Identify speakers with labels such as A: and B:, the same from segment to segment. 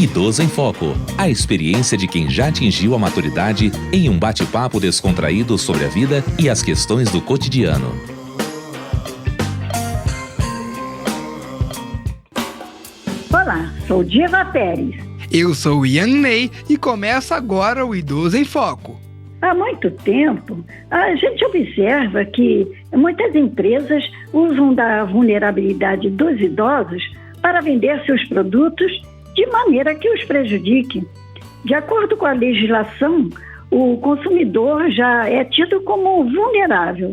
A: Idoso em Foco. A experiência de quem já atingiu a maturidade em um bate-papo descontraído sobre a vida e as questões do cotidiano.
B: Olá, sou Diva Pérez.
C: Eu sou o Ian Ney e começa agora o Idoso em Foco.
B: Há muito tempo, a gente observa que muitas empresas usam da vulnerabilidade dos idosos para vender seus produtos de maneira que os prejudique. De acordo com a legislação, o consumidor já é tido como vulnerável,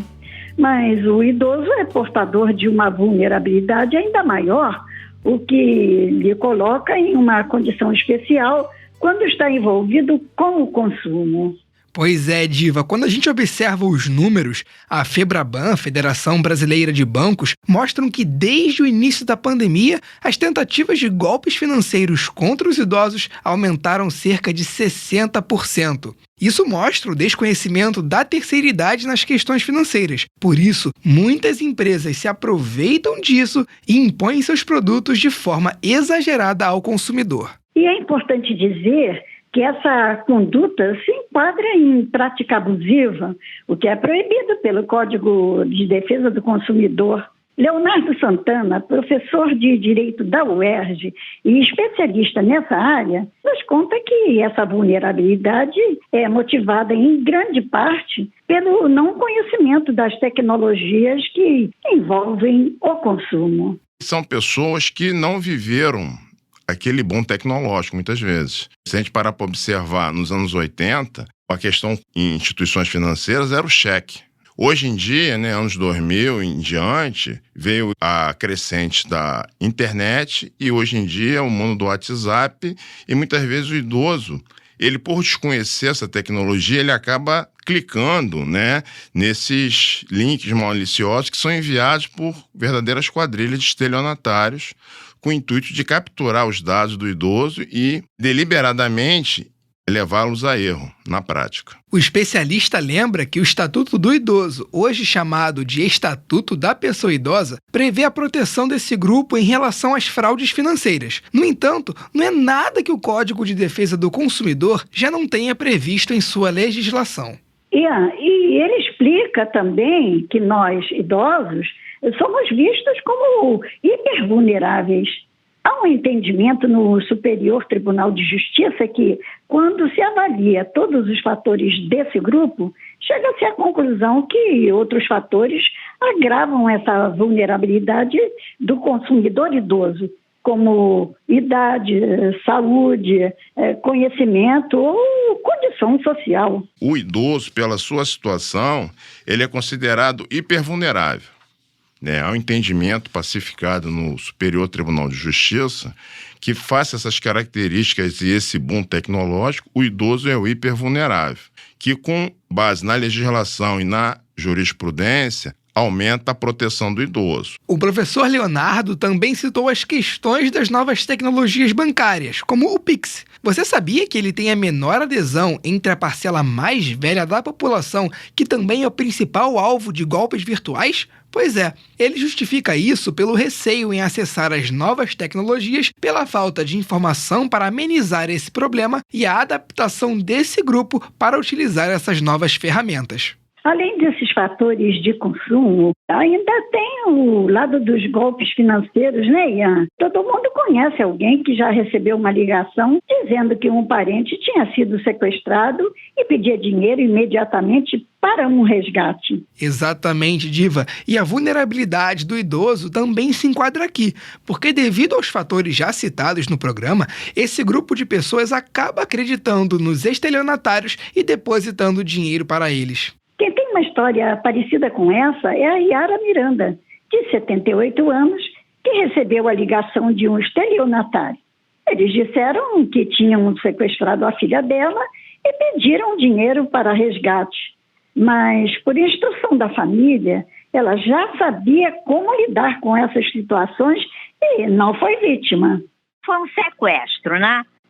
B: mas o idoso é portador de uma vulnerabilidade ainda maior, o que lhe coloca em uma condição especial quando está envolvido com o consumo.
C: Pois é, Diva, quando a gente observa os números, a FEBRABAN, Federação Brasileira de Bancos, mostram que desde o início da pandemia, as tentativas de golpes financeiros contra os idosos aumentaram cerca de 60%. Isso mostra o desconhecimento da terceira idade nas questões financeiras. Por isso, muitas empresas se aproveitam disso e impõem seus produtos de forma exagerada ao consumidor.
B: E é importante dizer que essa conduta se enquadra em prática abusiva, o que é proibido pelo Código de Defesa do Consumidor. Leonardo Santana, professor de Direito da UERJ e especialista nessa área, nos conta que essa vulnerabilidade é motivada em grande parte pelo não conhecimento das tecnologias que envolvem o consumo.
D: São pessoas que não viveram aquele boom tecnológico, muitas vezes. Se a gente parar para observar, nos anos 80, a questão em instituições financeiras era o cheque. Hoje em dia, anos 2000 em diante, veio a crescente da internet e hoje em dia o mundo do WhatsApp e muitas vezes o idoso, ele por desconhecer essa tecnologia, ele acaba clicando, nesses links maliciosos que são enviados por verdadeiras quadrilhas de estelionatários com o intuito de capturar os dados do idoso e deliberadamente levá-los a erro na prática.
C: O especialista lembra que o Estatuto do Idoso, hoje chamado de Estatuto da Pessoa Idosa, prevê a proteção desse grupo em relação às fraudes financeiras. No entanto, não é nada que o Código de Defesa do Consumidor já não tenha previsto em sua legislação.
B: E ele explica também que nós, idosos, somos vistos como hipervulneráveis. Há um entendimento no Superior Tribunal de Justiça que, quando se avalia todos os fatores desse grupo, chega-se à conclusão que outros fatores agravam essa vulnerabilidade do consumidor idoso, como idade, saúde, conhecimento ou condição social.
D: O idoso, pela sua situação, ele é considerado hipervulnerável. Há um entendimento pacificado no Superior Tribunal de Justiça que, face a essas características e esse boom tecnológico, o idoso é o hipervulnerável, que com base na legislação e na jurisprudência, aumenta a proteção do idoso.
C: O professor Leonardo também citou as questões das novas tecnologias bancárias, como o Pix. Você sabia que ele tem a menor adesão entre a parcela mais velha da população, que também é o principal alvo de golpes virtuais? Pois é, ele justifica isso pelo receio em acessar as novas tecnologias, pela falta de informação para amenizar esse problema e a adaptação desse grupo para utilizar essas novas ferramentas.
B: Além desses fatores de consumo, ainda tem o lado dos golpes financeiros, Ian? Todo mundo conhece alguém que já recebeu uma ligação dizendo que um parente tinha sido sequestrado e pedia dinheiro imediatamente para um resgate.
C: Exatamente, Diva. E a vulnerabilidade do idoso também se enquadra aqui, porque devido aos fatores já citados no programa, esse grupo de pessoas acaba acreditando nos estelionatários e depositando dinheiro para eles.
B: Quem tem uma história parecida com essa é a Yara Miranda, de 78 anos, que recebeu a ligação de um estelionatário. Eles disseram que tinham sequestrado a filha dela e pediram dinheiro para resgate. Mas, por instrução da família, ela já sabia como lidar com essas situações e não foi vítima.
E: Foi um sequestro,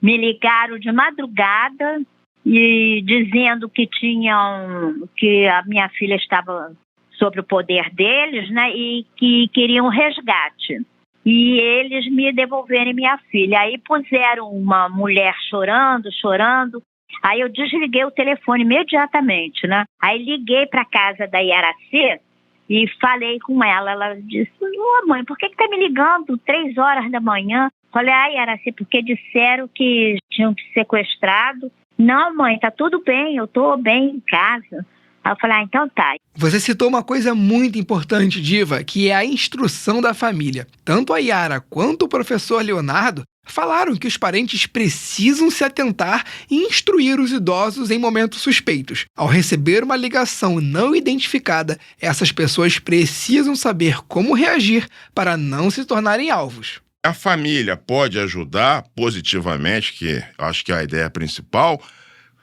E: Me ligaram de madrugada e dizendo que que a minha filha estava sob o poder deles, e que queriam resgate. e eles me devolverem minha filha. Aí puseram uma mulher chorando. Aí eu desliguei o telefone imediatamente, né? Aí liguei para a casa da Iaraci e falei com ela. Ela disse: ô mãe, por que tá me ligando 3 horas da manhã? Falei: Iaraci, porque disseram que tinham te sequestrado. Não, mãe, tá tudo bem, eu tô bem em casa. Aí eu falei: então tá.
C: Você citou uma coisa muito importante, Diva, que é a instrução da família. Tanto a Yara quanto o professor Leonardo falaram que os parentes precisam se atentar e instruir os idosos em momentos suspeitos. Ao receber uma ligação não identificada, essas pessoas precisam saber como reagir para não se tornarem alvos.
D: A família pode ajudar positivamente, que eu acho que é a ideia principal,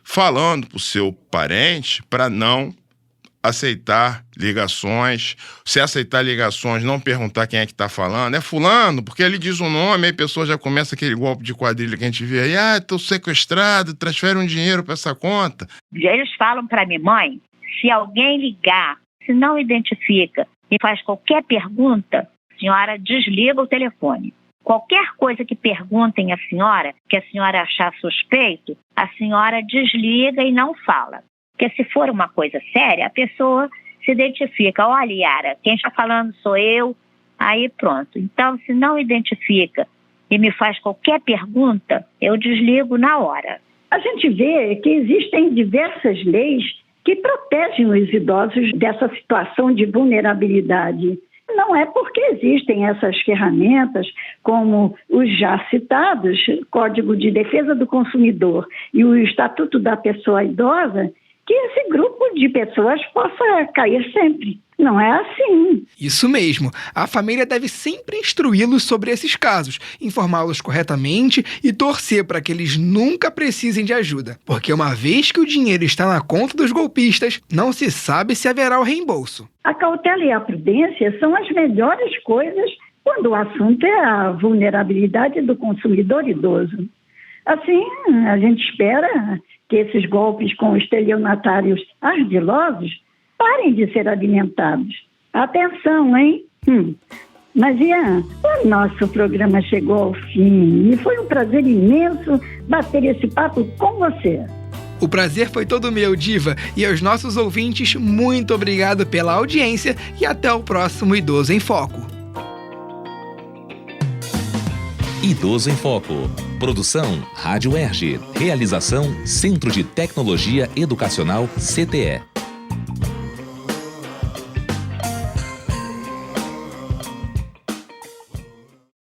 D: falando para o seu parente para não aceitar ligações. Se aceitar ligações, não perguntar quem é que está falando. É fulano, porque ele diz um nome, aí a pessoa já começa aquele golpe de quadrilha que a gente vê aí. Estou sequestrado, transfere um dinheiro para essa conta.
E: Eles falam para mim: mãe, se alguém ligar, se não identifica e faz qualquer pergunta, a senhora desliga o telefone. Qualquer coisa que perguntem à senhora, que a senhora achar suspeito, a senhora desliga e não fala. Porque se for uma coisa séria, a pessoa se identifica. Olha, Yara, quem está falando sou eu. Aí pronto. Então, se não identifica e me faz qualquer pergunta, eu desligo na hora.
B: A gente vê que existem diversas leis que protegem os idosos dessa situação de vulnerabilidade. Não é porque existem essas ferramentas, como os já citados, Código de Defesa do Consumidor e o Estatuto da Pessoa Idosa, que esse grupo de pessoas possa cair sempre. Não é assim.
C: Isso mesmo. A família deve sempre instruí-los sobre esses casos, informá-los corretamente e torcer para que eles nunca precisem de ajuda. Porque uma vez que o dinheiro está na conta dos golpistas, não se sabe se haverá o reembolso.
B: A cautela e a prudência são as melhores coisas quando o assunto é a vulnerabilidade do consumidor idoso. Assim, a gente espera que esses golpes com estelionatários ardilosos parem de ser alimentados. Atenção, hein? Mas, Ian, o nosso programa chegou ao fim e foi um prazer imenso bater esse papo com você.
C: O prazer foi todo meu, Diva, e aos nossos ouvintes, muito obrigado pela audiência e até o próximo Idoso em Foco.
A: Idoso em Foco. Produção Rádio UERJ. Realização Centro de Tecnologia Educacional CTE.